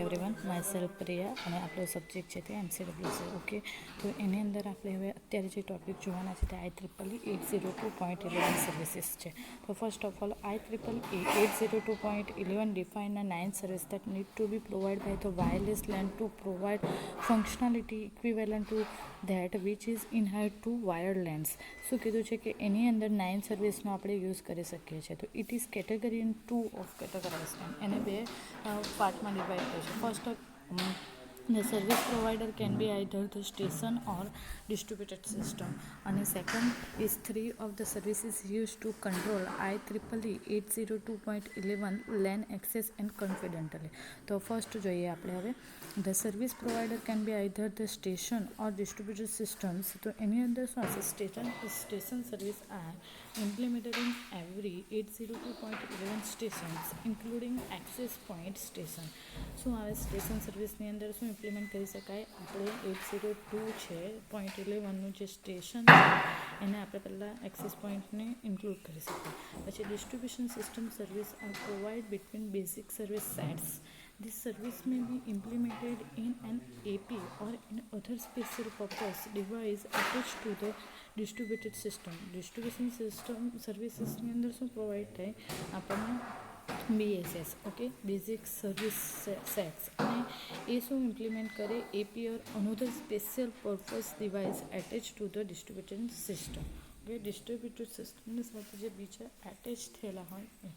Everyone my self Priya અને આપણો subject છે તે MCW છે. ઓકે, તો એની અંદર આપણે હવે અત્યારે જે ટોપિક જોવાના છે તે IEEE 802.11 સર્વિસીસ છે. તો first of all IEEE 802.11 define a 9 service that need to be provided by the wireless LAN to provide functionality equivalent to that which is inherent to wired LANs. શું કીધું છે કે એની અંદર 9 સર્વિસનો આપણે યુઝ કરી શકીએ છીએ. તો it is category in 2 of categorise એને બે પાર્ટમાં ડિવાઈડ કરી. First, the service provider can be either the station or distributed system. And second is 3 of the services used to control IEEE 802.11 LAN access and confidentially. તો first જોઈએ આપણે હવે. The service provider can be either the station or distributed systems. તો એની અંદર શું હશે? Station service are implemented in every 802.11 stations including access point station. શું આવે સ્ટેશન સર્વિસની અંદર શું ઇમ્પ્લિમેન્ટ કરી શકાય? આપણે 802 છે .11નું જે સ્ટેશન છે એને આપણે પહેલાં એક્સેસ પોઈન્ટને ઇન્ક્લુડ કરી શકીએ. પછી distribution system service are provide between basic service sets. This service may be implemented in an AP or in other special purpose device attached to the distributed system. Distribution system સર્વિસીસની અંદર શું provide થાય? આપણને BSS, okay, basic service sets, અને એ શું implement કરે? AP or another special purpose device attached to the distributed system. Okay, distributed સિસ્ટમની સાથે જે બીજા એટેચ થયેલા હોય એ.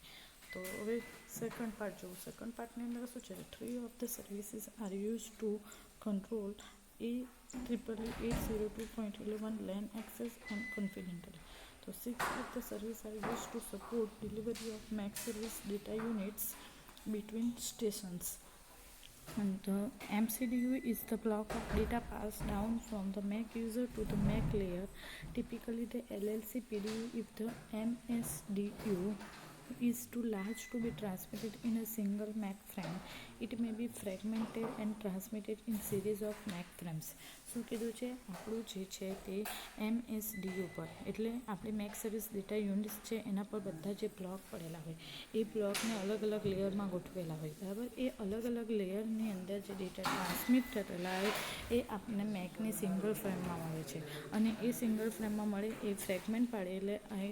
તો હવે સેકન્ડ પાર્ટ જોવું. સેકન્ડ પાર્ટની અંદર શું છે? 3 of the services are use to control IEEE 802.11 LAN access and confidentially. So 6 of the services are used to support delivery of MAC service data units between stations. And the MCDU is the block of data passed down from the MAC user to the MAC layer, typically the LLC PDU if the MSDU is too large to be transmitted in a single MAC frame. It may be fragmented and transmitted in series of MAC frames. શું કીધું છે? આપણું જે છે તે MSDU પર, એટલે આપણી મેક સર્વિસ ડેટા યુનિટ્સ છે એના પર બધા જે બ્લોક પડેલા હોય એ બ્લોકને અલગ અલગ લેયરમાં ગોઠવેલા હોય, બરાબર. એ અલગ અલગ લેયરની અંદર જે ડેટા ટ્રાન્સમિટ થયેલા હોય એ આપણને મેકની સિંગલ ફ્રેમમાં મળે છે, અને એ સિંગલ ફ્રેમમાં મળે એ ફ્રેગમેન્ટ પાડે એટલે અને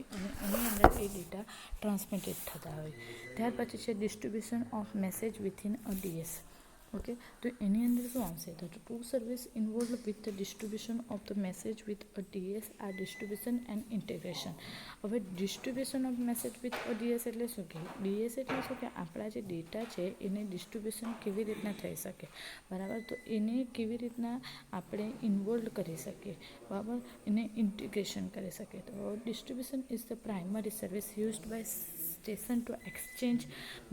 એની અંદર એ ડેટા ટ્રાન્સમિટેડ થતા હોય. ત્યાર પછી છે distribution of message within a DS. Okay, તો એની અંદર શું આવશે? તો two service involve with the distribution of the message with a DS આ ડિસ્ટ્રીબ્યુશન એન્ડ ઇન્ટિગ્રેશન. હવે distribution of message with a DS એટલે શું કે? DS એટલે શું કે આપણા જે ડેટા છે એને ડિસ્ટ્રીબ્યુશન કેવી રીતના થઈ શકે, બરાબર. તો એને કેવી રીતના આપણે ઇન્વોલ્વ કરી શકીએ, બરાબર, એને ઇન્ટિગ્રેશન કરી શકીએ. તો distribution is the primary service used by station to exchange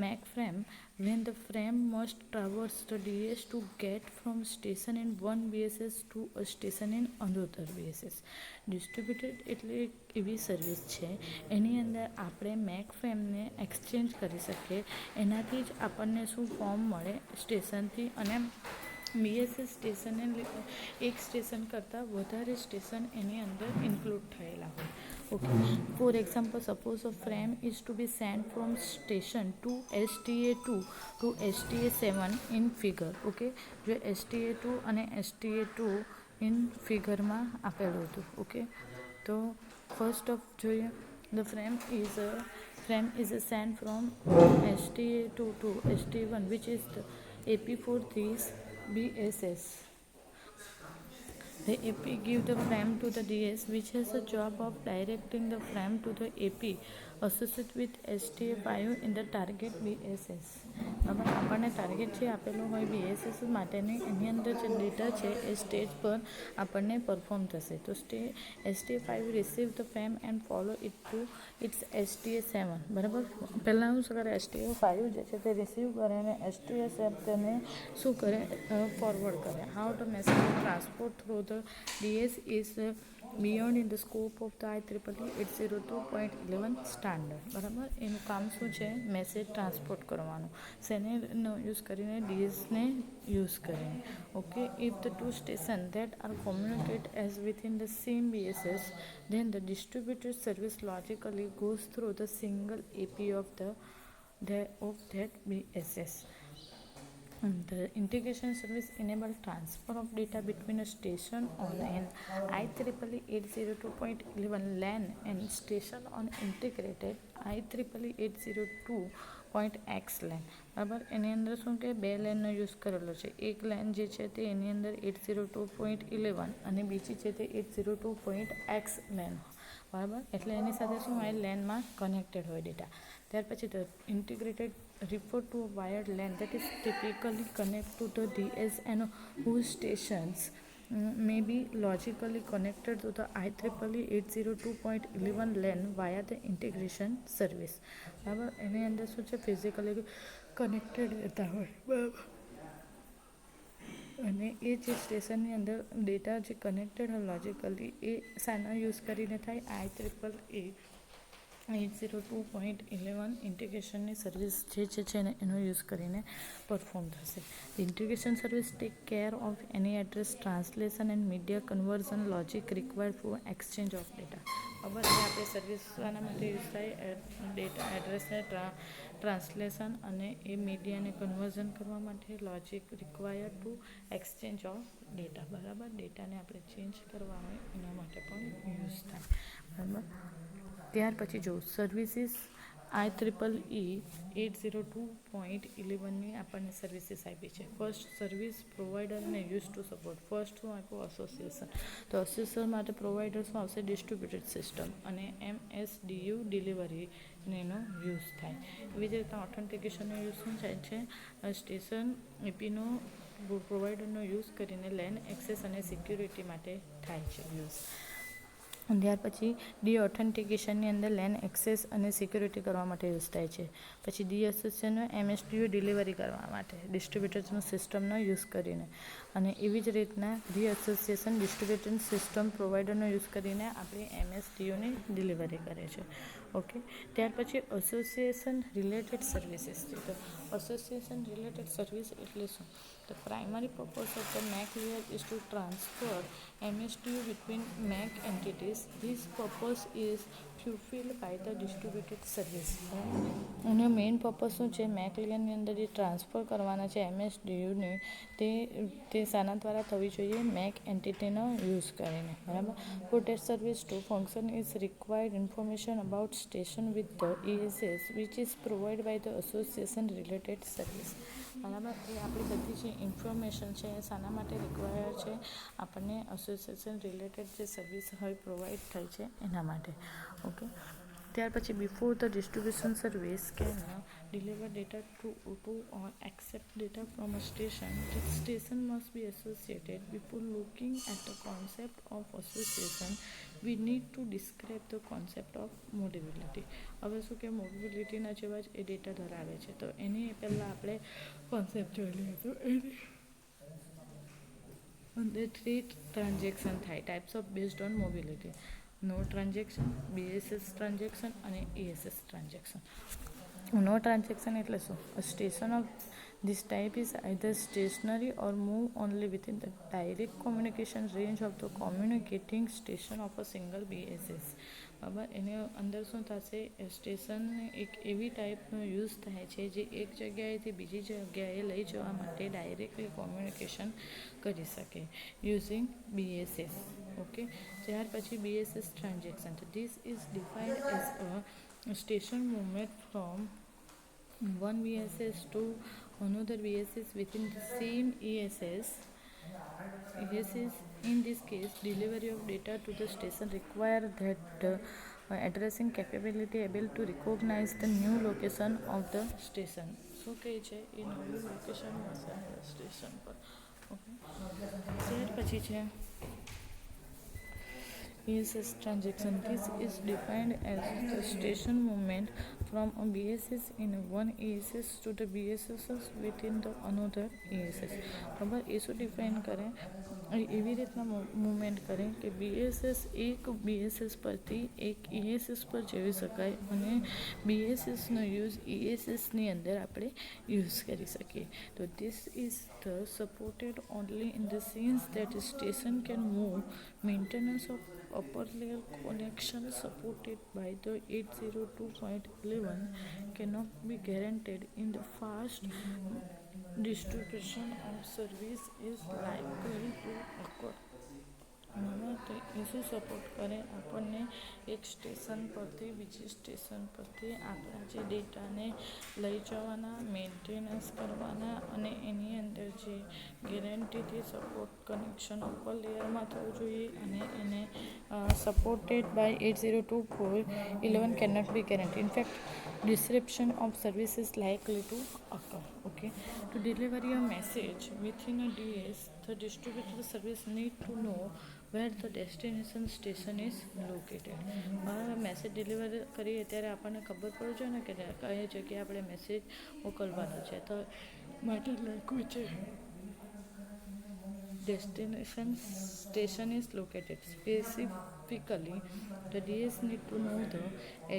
MAC frame when the frame must traverse the DS to get from station in one BSS to a station in another BSS. Distributed એટલે એવી service છે એની અંદર આપણે make ફ્રેમને exchange કરી શકીએ. એનાથી જ આપણને શું ફોર્મ મળે સ્ટેશનથી, અને BSS સ્ટેશનને એક સ્ટેશન કરતાં વધારે સ્ટેશન એની અંદર ઇન્ક્લુડ થયેલા હોય. Okay. For example, suppose a frame is to be sent from station to STA2 to STA7 in figure. Okay, જો STA2 અને STA2 in ફિગરમાં આપેલું હતું. ઓકે, તો ફર્સ્ટ ઓફ જોઈએ, the frame is sent from STA2 to STA1 which is the AP for these BSS. The AP give the frame to the DS which has a job of directing the frame to the AP associated with STA5 in the target BSS. બરાબર, આપણને target જે આપેલું હોય BSS માટેની એની અંદર જે data છે એ stage પર આપણને પરફોર્મ થશે. તો STA5 receive the frame and follow it to its STA7, બરાબર. પહેલાં શું કરે? STA5 જે છે તે રિસીવ કરે અને STA7 તેને શું કરે? ફોરવર્ડ કરે. How the message transport through the DS is beyond in the scope of the IEEE 802.11 standard, બરાબર. એનું કામ શું છે? મેસેજ ટ્રાન્સપોર્ટ કરવાનું. શેનેનો યુઝ કરીને? DSને યુઝ કરીને. Okay, if the two station that are communicate as within the same BSS, then the distributed service logically goes through the single AP of that BSS. The integration service enable transfer of data between a station on an IEEE 802.11 LAN and station on integrated IEEE 802.x LAN. બરાબર, એની અંદર શું કે બે લેનનો use કરેલો છે. એક lane જે છે તે એની અંદર 802.11 અને બીજી છે તે 802.x લેન. બરાબર, એટલે એની સાથે શું હોય, લેનમાં કનેક્ટેડ હોય ડેટા. ત્યાર પછી the integrated refer to a wired LAN that is typically connected to the DSN whose stations may be logically connected to the IEEE 802.11 LAN via the integration service. બરાબર, એની અંદર શું છે, ફિઝિકલી કનેક્ટેડ રહેતા હોય. બરાબર, અને એ જે સ્ટેશનની અંદર ડેટા જે કનેક્ટેડ હોય લોજિકલી એ શાના યુઝ કરીને થાય, IEEE 802.11 ઇન્ટિગ્રેશનની સર્વિસ જે છે ને એનો યુઝ કરીને પરફોર્મ થશે. Integration service take care of any address translation and media conversion logic required four exchange of data. ખબર છે આપણે સર્વિસ શાના માટે યુઝ થાય, ડેટા એડ્રેસને ટ્રાન્સલેશન અને એ મીડિયાને કન્વર્ઝન કરવા માટે logic required to exchange of data. બરાબર, ડેટાને આપણે ચેન્જ કરવા હોય એના માટે પણ યુઝ થાય. બરાબર, ત્યાર પછી જો સર્વિસીસ IEEE 802.11ની આપણને સર્વિસીસ આપી છે. ફર્સ્ટ, સર્વિસ પ્રોવાઈડરને યુઝ ટુ સપોર્ટ. ફર્સ્ટ શું આપ્યું, એસોસિએશન. તો એસોસિએશન માટે પ્રોવાઈડર શું આવશે, ડિસ્ટ્રીબ્યુટેડ સિસ્ટમ અને MSDU ડિલિવરીને એનો યુઝ થાય. એવી જ રીતના ઓથેન્ટિકેશનનો યુઝ શું થાય છે, સ્ટેશન એપીનો પ્રોવાઈડરનો યુઝ કરીને લેન એક્સેસ અને સિક્યુરિટી માટે થાય છે યુઝ. ત્યાર પછી ડી ઓથેન્ટિકેશનની અંદર લેન એક્સેસ અને સિક્યુરિટી કરવા માટે યુઝ થાય છે. પછી ડી એસોસિએશનનો MSDU ડિલિવરી કરવા માટે ડિસ્ટ્રીબ્યુટેડ સિસ્ટમનો યુઝ કરીને. અને એવી જ રીતના ડી એસોસિએશન ડિસ્ટ્રીબ્યુટેડ સિસ્ટમ પ્રોવાઈડરનો યુઝ કરીને આપણી MSDUની ડિલિવરી કરે છે. ઓકે, ત્યાર પછી એસોસિએશન રિલેટેડ સર્વિસીસ છે. તો એસોસિએશન રિલેટેડ સર્વિસ એટલે શું, તો primary purpose of the MAC layer is to transfer MSDU between MAC entities. This purpose is fulfilled by the distributed service. એનો મેઇન પર્પઝ શું છે, મેક લેયરની અંદર જે ટ્રાન્સફર કરવાના છે MSDUને તે શાના દ્વારા થવી જોઈએ, મેક એન્ટિટીનો યુઝ કરીને. બરાબર, for that service to function is required information about station with the ESS which is provide by the association related service. બરાબર, એ આપણી બધી જે ઇન્ફોર્મેશન છે એ શાના માટે રિક્વાયર્ડ છે, આપણને એસોસિએશન રિલેટેડ જે સર્વિસ હોય પ્રોવાઈડ થાય છે એના માટે. ઓકે, ત્યાર પછી before the distribution service can deliver data to or accept data from a station, the station must be associated. Before looking at the concept of association we need to describe the concept of mobility. હવે શું કે મોડેબિલિટીના જેવા જ એ data ધરાવે છે, તો એની પહેલાં આપણે કોન્સેપ્ટ જોઈ લઈએ. તો એની અંદર 3 ટ્રાન્ઝેક્શન થાય, types of based on mobility. No transaction, BSS transaction અને ESS ટ્રાન્ઝેક્શન. નો ટ્રાન્ઝેક્શન એટલે શું, station of this type is either stationary or move only within the direct communication range of the communicating station of a single BSS. બરાબર, એની અંદર શું થશે, station એક એવી ટાઈપનો યુઝ થાય છે જે એક જગ્યાએથી બીજી જગ્યાએ લઈ જવા માટે ડાયરેક્ટલી કોમ્યુનિકેશન કરી શકે યુઝિંગ BSS. ઓકે, ત્યાર પછી BSS transaction. This is defined as a station movement from one BSS to another BSS within the same ESS. In this case, delivery of data to the station require that the addressing capability able to recognize the new location of the station. શું કહે છે, એ નવું location હશે station પર. Okay, ત્યાર પછી છે ESS transaction. This is defined as the station movement from a BSS in one ESS to the BSS within the another ESS. બરાબર, એ શું ડિફાઇન કરે, એવી રીતના મૂવમેન્ટ કરે કે BSS એક BSS પરથી એક ESS પર જઈ શકાય અને BSSનો યુઝ ESSની અંદર આપણે યુઝ કરી શકીએ. તો this is the supported only in the sense that the station can move. Maintenance of upper layer connection supported by the 802.11 cannot be guaranteed in the fast distribution of service is likely to occur. તે શું support કરે આપણને એક station પરથી બીજી station પરથી આપણા જે ડેટાને લઈ જવાના, મેન્ટેનન્સ કરવાના અને એની અંદર જે ગેરંટીથી સપોર્ટ કનેક્શન અપર લેયરમાં થવું જોઈએ અને એને supported by 802.11 cannot be guaranteed. In fact, disruption of service is likely to occur. Okay, to deliver a message within a DS, the distributed service need to know where the destination station is located. Message deliver કરીએ ત્યારે આપણને ખબર પડવું જોઈએ ને કે કઈ જગ્યાએ આપણે મેસેજ મોકલવાનો છે, તો માટે લખ્યું છે destination station is located. Specifically, the DS need to know the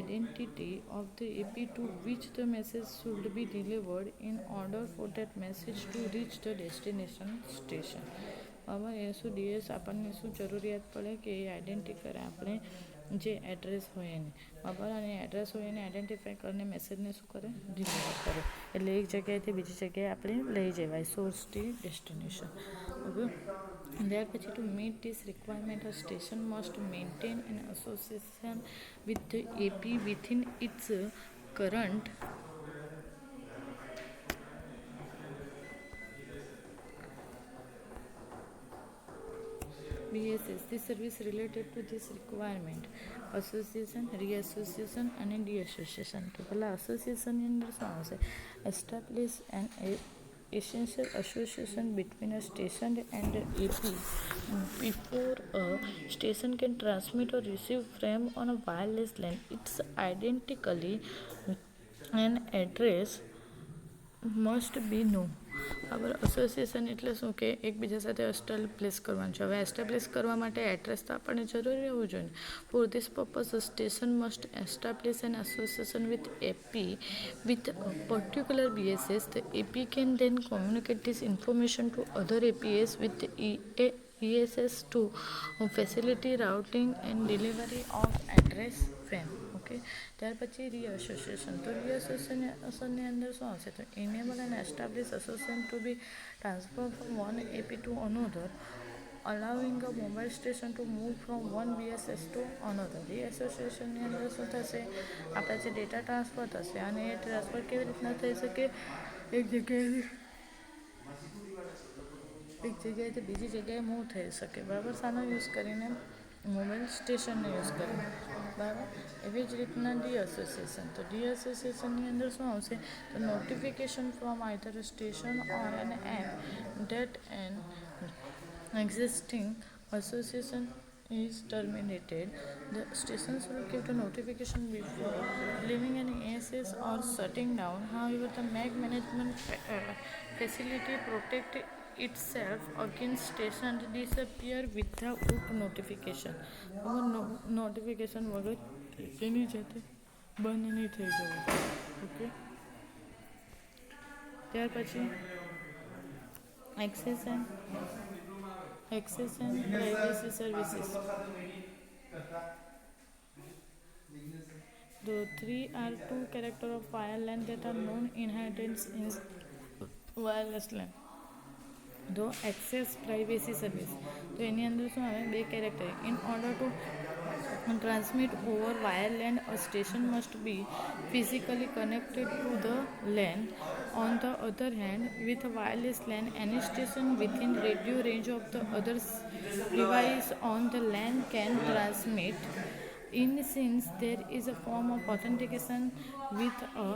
identity of the AP to which the message should be delivered in order for that message to reach the destination station. હવે એ શું DS આપણને શું જરૂરિયાત પડે કે એ identity કરે આપણે જે એડ્રેસ હોય એને, બરાબર, અને એડ્રેસ હોય એને આઈડેન્ટિફાઈ કરીને મેસેજને શું કરે, ડિલિવર કરે, એટલે એક જગ્યાએથી બીજી જગ્યાએ આપણે લઈ જવાય, સોર્સ થી ડેસ્ટિનેશન. ઓકે, ત્યાર પછી to meet this requirement a station must maintain an association with the AP within its current BSS. This service related to this requirement association, reassociation and deassociation. તો પહેલાં અસોસિએશનની અંદર શું આવશે? Establish an essential association between a station and the AP before a station can transmit or receive frame on a wireless line. It's identically an address must be known. બરાબર, association એટલે શું કે એકબીજા સાથે એસ્ટાબ્લિશ કરવાનું છે. હવે establish કરવા માટે એડ્રેસ તો આપણને જરૂરી હોવું જોઈએ. For this purpose station must establish an association with AP with particular BSS. The AP can then communicate this information to other APS with ESS to facilitate routing and delivery of address frame. Okay, ત્યાર પછી રીએસોસિએશન. તો રીએસોસિએશનની અંદર શું આવશે? તો enable and establish association to be transferred from one AP to another, allowing a mobile station to move from one BSS to another. રીએસોસિએશનની અંદર શું થશે? આપણા જે ડેટા ટ્રાન્સફર થશે અને એ ટ્રાન્સફર કેવી રીતના થઈ શકે? એક જગ્યાએથી બીજી જગ્યાએ મૂવ થઈ શકે, બરાબર, શાનો યુઝ કરીને? મોબાઈલ સ્ટેશનનો યુઝ કરીને, બરાબર. એવી જ રીતના ડીએસોસિએશન. તો ડીએસોસિએશનની અંદર શું આવશે? તો notification from either station or an AP that an existing association is terminated. The stations will give the notification before leaving an ESS or shutting down. However, the MAC management facility protect itself against station disappear without notification. Notification વગર એની જાતે બંધ નહીં થઈ જવું. Okay, ત્યાર પછી access and privacy services. The three are two characters of wireline that are known inheritance in wireless LAN. The access privacy service. તો એની અંદર શું આવે? બે character. In order to transmit over wire LAN, a station must be physically connected to the LAN. On the other hand, with a wireless LAN, any station within radio range of the other device on the LAN can transmit. In since there is a form of authentication with a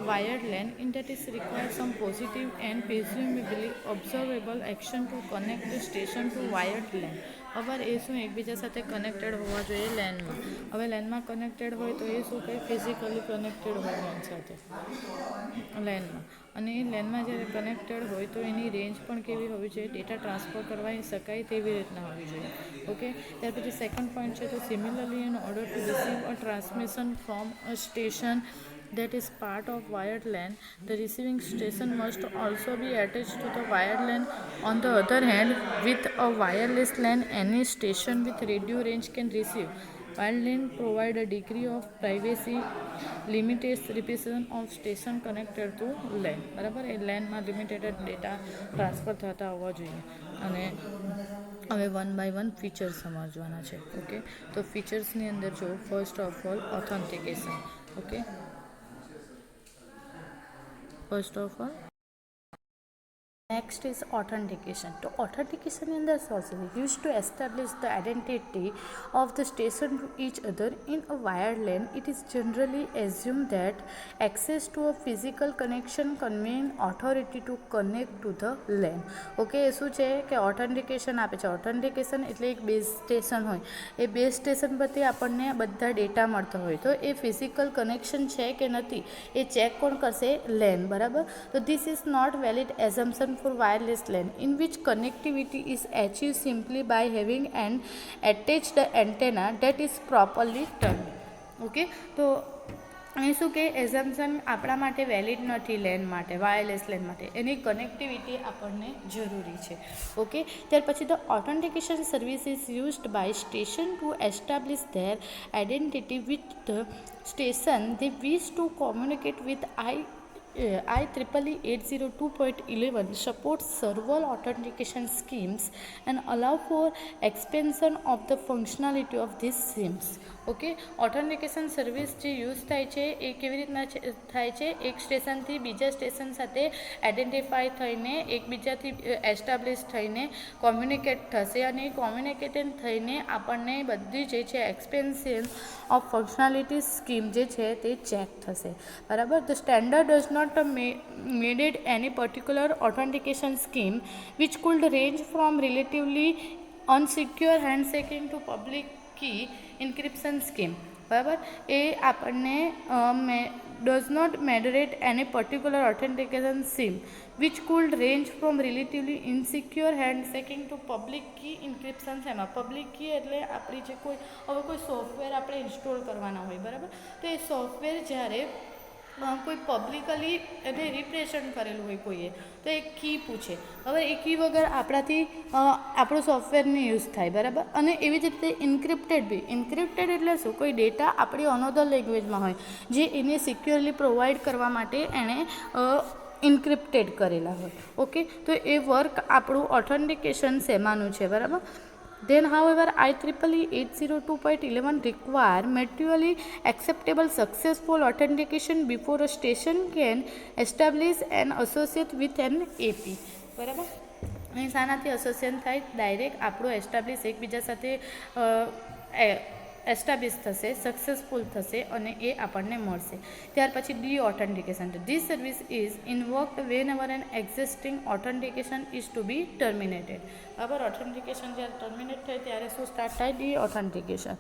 wired LAN, in that is required some positive and presumably observable action to connect the station to wired LAN. હવે એ શું એકબીજા સાથે connected હોવા જોઈએ લેનમાં. હવે લેનમાં connected હોય તો એ શું કંઈ ફિઝિકલી કનેક્ટેડ હોય લેન સાથે, લેનમાં. અને એ લેનમાં જ્યારે કનેક્ટેડ હોય તો એની રેન્જ પણ કેવી હોવી જોઈએ? ડેટા ટ્રાન્સફર કરવા શકાય તેવી રીતના હોવી જોઈએ. ઓકે, ત્યાર પછી સેકન્ડ પોઈન્ટ છે તો similarly in order to receive a transmission from a station that is part of wired LAN, the receiving station must also be attached to the wired LAN. On the other hand, with a wireless LAN, any station with radio range can receive. Wired LAN provide a degree of privacy limitation of station connected to LAN, બરાબર. એ લેનમાં limited data transfer થતા હોવા જોઈએ. અને હવે one by one features સમજવાના છે. ઓકે, તો ફીચર્સની અંદર જો first of all authentication. Okay, first of all next is authentication. તો authentication ની અંદર શું છે? Used to establish the identity of the station to each other in a wired LAN. It is generally assumed that access to a physical connection conveying authority to connect to the LAN. Okay, એ શું છે કે authentication આપે છે. Authentication એટલે એક base station હોય, એ base station પરથી આપણને બધા ડેટા મળતા હોય, તો એ ફિઝિકલ કનેક્શન છે કે નથી એ ચેક કોણ કરશે? LAN, બરાબર. તો this is not valid assumption for wireless LAN in which connectivity is achieved simply by having an attached antenna that is properly turned. Okay, તો અહીં શું કે એઝમ્પશન આપણા માટે વેલિડ નથી લેન માટે, વાયરલેસ લેન માટે. એની કનેક્ટિવિટી આપણને જરૂરી છે. ઓકે, ત્યાર પછી the authentication service is used by station to establish their identity with the station they wish to communicate with. IEEE 802.11 supports several authentication schemes and allow for expansion of the functionality of these schemes. Okay, authentication service જે use થાય છે એ કેવી રીતના થાય છે? એક સ્ટેશનથી બીજા સ્ટેશન સાથે આઈડેન્ટિફાઈ થઈને એકબીજાથી એસ્ટાબ્લિશ થઈને કોમ્યુનિકેટ થશે, અને એ કોમ્યુનિકેટેડ થઈને આપણને બધી જે છે એક્સપેન્શન ઓફ ફંક્શનાલિટી સ્કીમ જે છે તે ચેક થશે, બરાબર. The standard does not mandate any particular authentication scheme which could range from relatively unsecure handshaking to public key encryption scheme, બરાબર. એ આપણને does not mandate any particular authentication scheme which could range from relatively insecure handshaking to public key encryption. એમાં public કી એટલે આપણી જે કોઈ software આપણે install કરવાના હોય, બરાબર. તો એ સોફ્ટવેર જ્યારે કોઈ પબ્લિકલી એને રિપ્રેઝન્ટ કરેલું હોય કોઈએ, તો એ કી પૂછે. હવે એ કી વગર આપણાથી આપણું સોફ્ટવેર નહીં યુઝ થાય, બરાબર. અને એવી જ રીતે ઇન્ક્રિપ્ટેડ બી. ઇન્ક્રિપ્ટેડ એટલે શું? કોઈ ડેટા આપણી અનધર લેંગ્વેજમાં હોય જે એને સિક્યોરલી પ્રોવાઈડ કરવા માટે એણે ઇન્ક્રિપ્ટેડ કરેલા હોય. ઓકે, તો એ વર્ક આપણું ઓથેન્ટિકેશન શેમાંનું છે, બરાબર. Then, however, IEEE 802.11 require mutually acceptable successful authentication before a station can establish an associate with an AP. બરાબર. અહીં શાનાથી એસોસિએશન થાય? ડાયરેક્ટ આપણું એસ્ટાબ્લિશ એકબીજા સાથે એસ્ટાબ્લિશ થશે, સક્સેસફુલ થશે અને એ આપણને મળશે. ત્યાર પછી deauthentication. This service is invoked whenever an existing authentication is to be terminated. બરાબર. ઓથેન્ટિકેશન જ્યારે ટર્મિનેટ થાય ત્યારે શું સ્ટાર્ટ થાય? Deauthentication.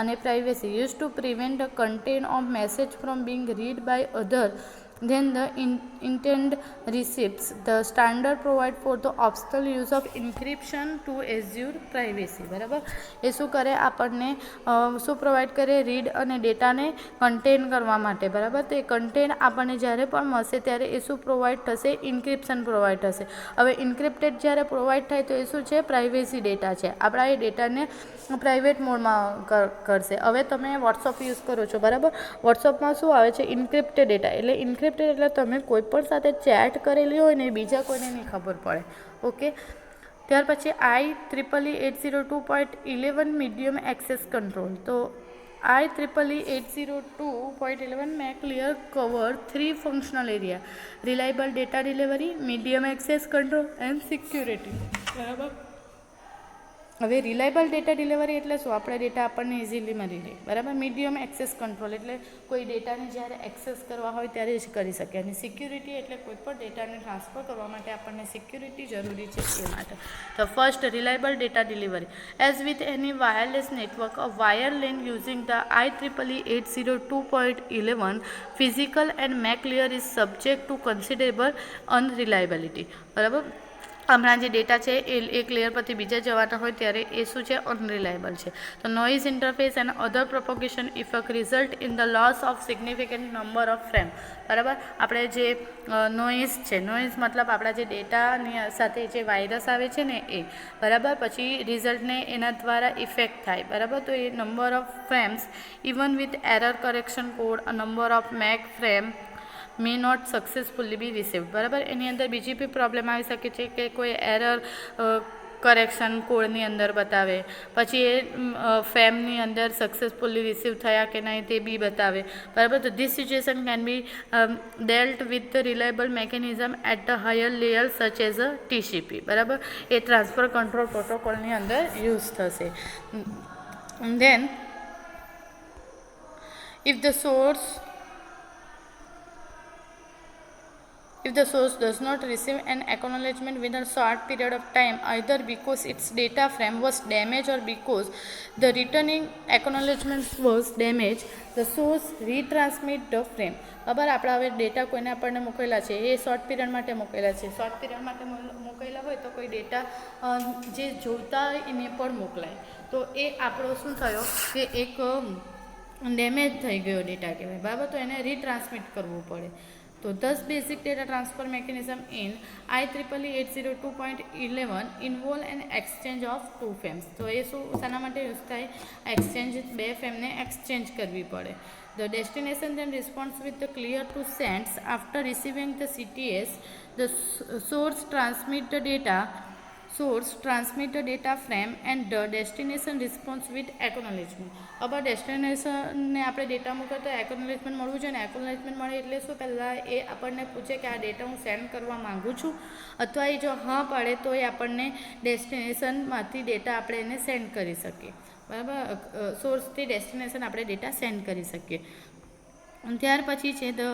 અને privacy use to prevent the content of message from being read by other then the intended receipts. The standard provide for the optional use of encryption to assure privacy, બરાબર. એ શું કરે? આપણને શું provide કરે? Read અને ડેટાને content કરવા માટે, બરાબર. તો એ કન્ટેન આપણને જ્યારે પણ મળશે ત્યારે એ શું પ્રોવાઈડ થશે? ઇન્ક્રિપ્શન પ્રોવાઈડ થશે. હવે ઇન્ક્રિપ્ટેડ જ્યારે પ્રોવાઈડ થાય તો એ શું છે? પ્રાઇવેસી ડેટા છે. આપણા એ ડેટાને પ્રાઇવેટ મોડમાં કરશે. હવે તમે વોટ્સઅપ યુઝ કરો છો, બરાબર. વોટ્સઅપમાં શું આવે છે? ઇન્ક્રિપ્ટેડ ડેટા. એટલે ઇન્ક્રિપ્ટેડ એટલે તમે કોઈ પણ સાથે ચેટ કરેલી હોય ને બીજા કોઈને નહીં ખબર પડે. ઓકે, ત્યાર પછી IEEE 802.11 મીડિયમ એક્સેસ કંટ્રોલ. તો IEEE 802.11 may clear cover 3 functional area: reliable data delivery, medium access control and security. બરાબર. હવે રિલાયબલ ડેટા ડિલિવરી એટલે શું? આપણે ડેટા આપણને ઇઝીલી મળી રહે, બરાબર. મીડિયમ એક્સેસ કંટ્રોલ એટલે કોઈ ડેટાને જ્યારે એક્સેસ કરવા હોય ત્યારે જ કરી શકે. અને સિક્યુરિટી એટલે કોઈ પણ ડેટાને ટ્રાન્સફર કરવા માટે આપણને સિક્યુરિટી જરૂરી છે એ માટે. તો first, reliable data delivery. As with any wireless network, a wire LAN using the IEEE 802.11 physical and MAC layer is subject to considerable unreliability, બરાબર. હમણાં જે ડેટા છે એ એક લેયર પરથી બીજા જવાના હોય ત્યારે એ શું છે, અનરિલાયબલ છે. તો noise interface and other propagation effect result in the loss of significant number of frame. બરાબર, આપણે જે નોઇઝ છે, નોઇઝ મતલબ આપણા જે ડેટાની સાથે જે વાયરસ આવે છે ને એ, બરાબર, પછી રિઝલ્ટને એના દ્વારા ઇફેક્ટ થાય. બરાબર, તો એ number of frames even with error correction code, a number of MAC frame may not successfully be received. બરાબર, એની અંદર બીજી બી પ્રોબ્લેમ આવી શકે છે કે કોઈ એરર કરેક્શન કોડની અંદર બતાવે, પછી એ ફ્રેમની અંદર સક્સેસફુલી રિસીવ થયા કે નહીં તે બી બતાવે. બરાબર, તો this situation can be dealt with the reliable mechanism at the higher layer such as a TCP. બરાબર, એ ટ્રાન્સફર કંટ્રોલ પ્રોટોકોલની અંદર યુઝ થશે. Then if the source does not receive an acknowledgement within a short period of time, either because its data frame was damaged or because the returning acknowledgement was damaged, the source retransmit the frame. બરાબર, આપણે હવે data કોઈને આપણને મોકલેલા છે, એ short period માટે મોકલેલા છે. શોર્ટ પીરિયડ માટે મોકલેલા હોય તો કોઈ ડેટા જે જોતા હોય એને પણ મોકલાય, તો એ આપણો શું થયો કે એક ડેમેજ થઈ ગયો ડેટા કહેવાય. બરાબર, તો એને રીટ્રાન્સમિટ કરવું પડે. તો 10 basic data transfer mechanism in IEEE 802.11 involve an exchange of 2 frames. તો એ શું શાના માટે યુઝ થાય? એક્સચેન્જ, 2 ફ્રેમને એક્સચેન્જ કરવી પડે. The destination then responds with the clear to sends. After receiving the CTS, the source transmit the data frame and the destination responds with acknowledgement. હવે ડેસ્ટિનેશનને આપણે ડેટા મૂકો તો એક્નોલેજમેન્ટ મળવું જોઈએ ને. એક્નોલેજમેન્ટ મળે એટલે શું, પહેલાં એ આપણને પૂછે કે આ ડેટા હું સેન્ડ કરવા માગું છું, અથવા એ જો હા પાડે તો એ આપણને ડેસ્ટિનેશનમાંથી ડેટા આપણે એને સેન્ડ કરી શકીએ. બરાબર, સોર્સથી ડેસ્ટિનેશન આપણે ડેટા સેન્ડ કરી શકીએ. ત્યાર પછી છે the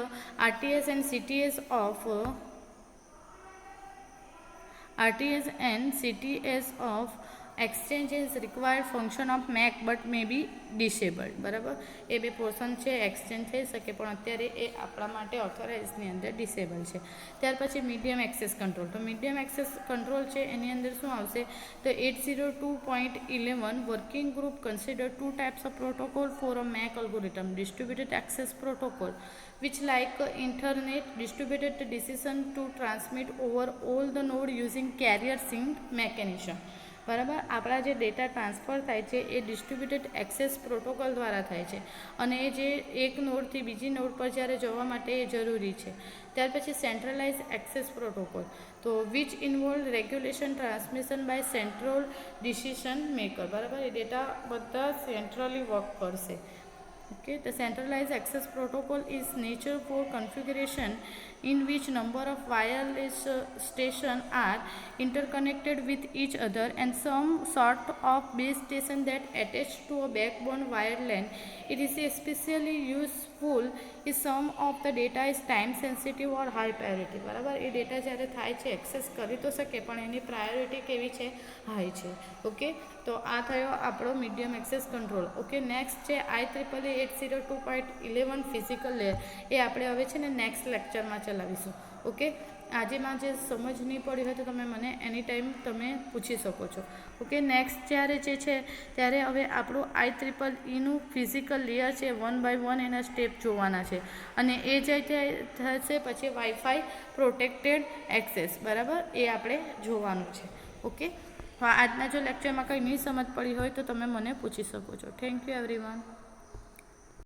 RTS and CTS of exchange is required function of Mac but may be disabled. બરાબર, એ બે પોર્શન છે, એક્સચેન્જ થઈ શકે પણ અત્યારે એ આપણા માટે ઓથોરાઇઝની અંદર ડિસેબલ છે. ત્યાર પછી મીડિયમ એક્સેસ કંટ્રોલ. તો મીડિયમ એક્સેસ કંટ્રોલ છે એની અંદર શું આવશે, તો 802.11 working group consider 2 types of protocol for a Mac algorithm: distributed access protocol, which like internet distributed the decision to transmit over all the node using carrier sync mechanism. બરાબર, આપણા જે data transfer થાય છે એ distributed access protocol દ્વારા થાય છે, અને એ જે એક નોડથી બીજી નોડ પર જ્યારે જવા માટે એ જરૂરી છે. ત્યાર પછી સેન્ટ્રલાઇઝ એક્સેસ પ્રોટોકોલ, તો which involve regulation transmission by central decision maker. બરાબર, એ ડેટા બધા સેન્ટ્રલી વર્ક કરશે. Okay, the centralized access protocol is nature for configuration in which number of wireless stations are interconnected with each other and some sort of base station that attach to a backbone wire LAN. It is especially useful if some of the data is time sensitive or high priority. બરાબર, એ data જ્યારે થાય છે access કરી તો શકે પણ એની priority કેવી છે, હાઈ છે. ઓકે, તો આ થયો આપણો medium access control. Okay, next છે IEEE 802.11 ફિઝિકલ લેયર. એ આપણે હવે છે ને નેક્સ્ટ લેક્ચરમાં ચલાવીશું. ઓકે, આજેમાં જે સમજ નહીં પડી હોય તો તમે મને એની ટાઈમ તમે પૂછી શકો છો. ઓકે, નેક્સ્ટ જ્યારે જે છે ત્યારે હવે આપણું IEEEનું ફિઝિકલ લેયર છે 1 by 1 એના સ્ટેપ જોવાના છે, અને એ જે થશે પછી વાઈફાઈ પ્રોટેક્ટેડ એક્સેસ. બરાબર, એ આપણે જોવાનું છે. ઓકે, આજના જો લેક્ચરમાં કંઈ નહીં સમજ પડી હોય તો તમે મને પૂછી શકો છો. Thank you everyone.